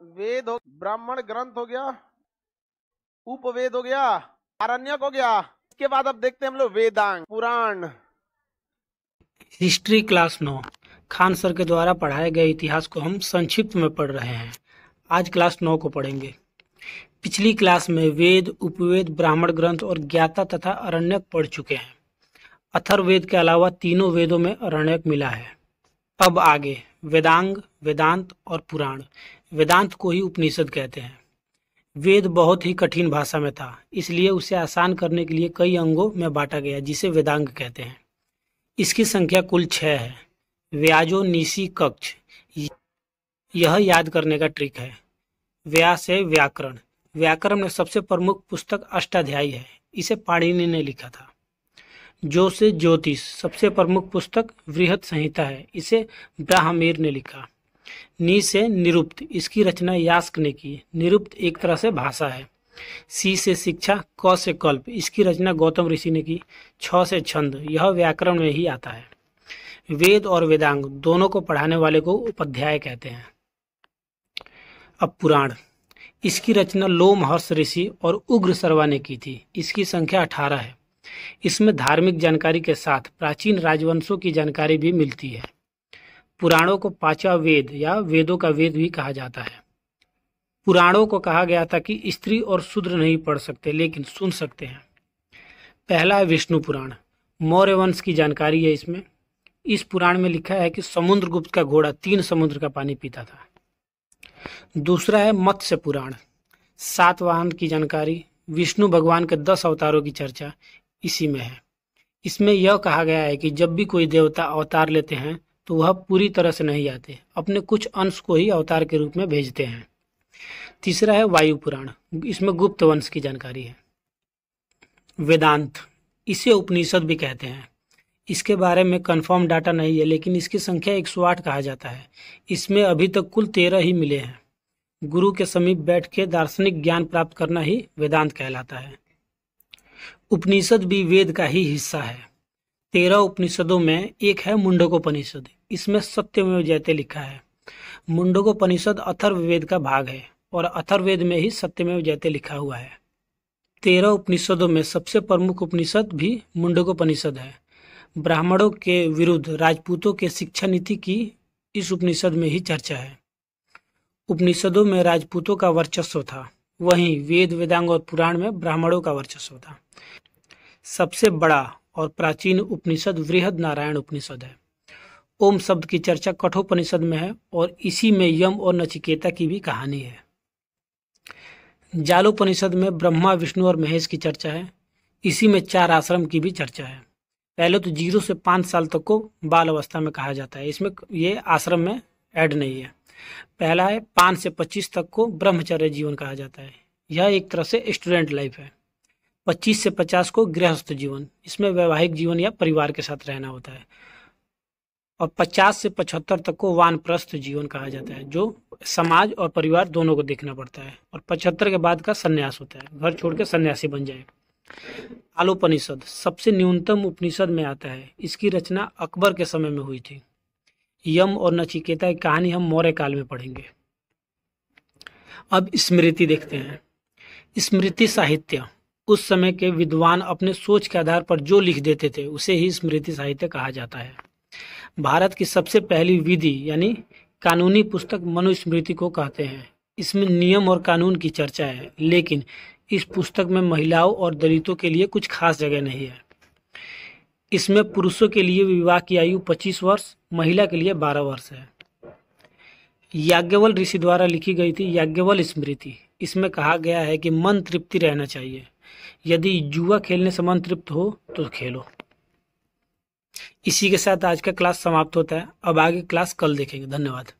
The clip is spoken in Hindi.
वेद हो, ब्राह्मण ग्रंथ हो गया, उपवेद हो गया, आरण्यक हो गया। इसके बाद अब देखते हैं हम लोग वेदांग पुराण। हिस्ट्री क्लास 9 खान सर के द्वारा पढ़ाए गए इतिहास को हम संक्षिप्त में पढ़ रहे हैं। आज क्लास 9 को पढ़ेंगे। पिछली क्लास में वेद, उपवेद, ब्राह्मण ग्रंथ और ज्ञाता तथा अरण्यक पढ़ चुके हैं। अथर्ववेद के अलावा तीनों वेदों में अरण्यक मिला है। अब आगे वेदांग, वेदांत और पुराण। वेदांत को ही उपनिषद कहते हैं। वेद बहुत ही कठिन भाषा में था, इसलिए उसे आसान करने के लिए कई अंगों में बांटा गया, जिसे वेदांग कहते हैं। इसकी संख्या कुल 6 है। व्याजो निशी कक्ष, यह याद करने का ट्रिक है। व्यास है व्याकरण। व्याकरण में सबसे प्रमुख पुस्तक अष्टाध्यायी है, इसे पाणिनि ने लिखा था। जो से ज्योतिष, सबसे प्रमुख पुस्तक वृहत संहिता है, इसे ब्राह्मण ने लिखा। नि से निरुक्त, इसकी रचना यास्क ने की। निरुक्त एक तरह से भाषा है। सी से शिक्षा, क से कल्प, इसकी रचना गौतम ऋषि ने की। छ से छंद, यह व्याकरण में ही आता है। वेद और वेदांग दोनों को पढ़ाने वाले को उपाध्याय कहते हैं। अब पुराण, इसकी रचना लोमहर्ष ऋषि और उग्र सर्वा ने की थी। इसकी संख्या 18 है। इसमें धार्मिक जानकारी के साथ प्राचीन राजवंशों की जानकारी भी मिलती है। पुराणों को पांचवा वेद या वेदों का वेद भी कहा जाता है। पुराणों को कहा गया था कि स्त्री और शूद्र नहीं पढ़ सकते, लेकिन सुन सकते हैं। पहला है विष्णु पुराण, मौर्य वंश की जानकारी है इसमें। इस पुराण में लिखा है कि समुद्रगुप्त का घोड़ा 3 समुद्र का पानी पीता था। दूसरा है मत्स्य पुराण, 7 वाहन की जानकारी, विष्णु भगवान के 10 अवतारों की चर्चा इसी में है। इसमें यह कहा गया है कि जब भी कोई देवता अवतार लेते हैं तो वह पूरी तरह से नहीं आते, अपने कुछ अंश को ही अवतार के रूप में भेजते हैं। तीसरा है वायु पुराण, इसमें गुप्त वंश की जानकारी है। वेदांत, इसे उपनिषद भी कहते हैं। इसके बारे में कंफर्म डाटा नहीं है, लेकिन इसकी संख्या 108 कहा जाता है। इसमें अभी तक कुल 13 ही मिले हैं। गुरु के समीप बैठ के दार्शनिक ज्ञान प्राप्त करना ही वेदांत कहलाता है। उपनिषद भी वेद का ही हिस्सा है। 13 उपनिषदों में एक है मुंडकोपनिषद। इसमें सत्यमेव जयते लिखा है। मुंडकोपनिषद अथर्ववेद का भाग है और अथर्ववेद में ही सत्यमेव जयते लिखा हुआ है। 13 उपनिषदों में सबसे प्रमुख उपनिषद भी मुंडकोपनिषद है। ब्राह्मणों के विरुद्ध राजपूतों के शिक्षा नीति की इस उपनिषद में ही चर्चा है। उपनिषदों में राजपूतों का वर्चस्व था, वहीं वेद, वेदांग और पुराण में ब्राह्मणों का वर्चस्व था। सबसे बड़ा और प्राचीन उपनिषद वृहद नारायण उपनिषद है। ओम शब्द की चर्चा कठोपनिषद में है और इसी में यम और नचिकेता की भी कहानी है। जालोपनिषद में ब्रह्मा, विष्णु और महेश की चर्चा है। इसी में 4 आश्रम की भी चर्चा है। पहले तो 0 से 5 साल तक को बाल अवस्था में कहा जाता है, इसमें ये आश्रम में ऐड नहीं है। पहला है 5 से 25 तक को ब्रह्मचर्य जीवन कहा जाता है, यह एक तरह से स्टूडेंट लाइफ है। 25 से 50 को गृहस्थ जीवन, इसमें वैवाहिक जीवन या परिवार के साथ रहना होता है। और 50 से 75 तक को वानप्रस्थ जीवन कहा जाता है, जो समाज और परिवार दोनों को देखना पड़ता है। और 75 के बाद का संन्यास होता है, घर छोड़ के सन्यासी बन जाए। आलोपनिषद सबसे न्यूनतम उपनिषद में आता है। इसकी रचना अकबर के समय में हुई थी। यम और नचिकेता की कहानी हम मौर्य काल में पढ़ेंगे। अब स्मृति देखते हैं। स्मृति साहित्य, उस समय के विद्वान अपने सोच के आधार पर जो लिख देते थे उसे ही स्मृति साहित्य कहा जाता है। भारत की सबसे पहली विधि यानी कानूनी पुस्तक मनुस्मृति को कहते हैं। इसमें नियम और कानून की चर्चा है, लेकिन इस पुस्तक में महिलाओं और दलितों के लिए कुछ खास जगह नहीं है। इसमें पुरुषों के लिए विवाह की आयु 25 वर्ष, महिला के लिए 12 वर्ष है। याज्ञवल ऋषि द्वारा लिखी गई थी याज्ञवल स्मृति। इसमें कहा गया है कि मन तृप्ति रहना चाहिए। यदि जुआ खेलने से मन तृप्त हो तो खेलो। इसी के साथ आज का क्लास समाप्त होता है। अब आगे क्लास कल देखेंगे। धन्यवाद।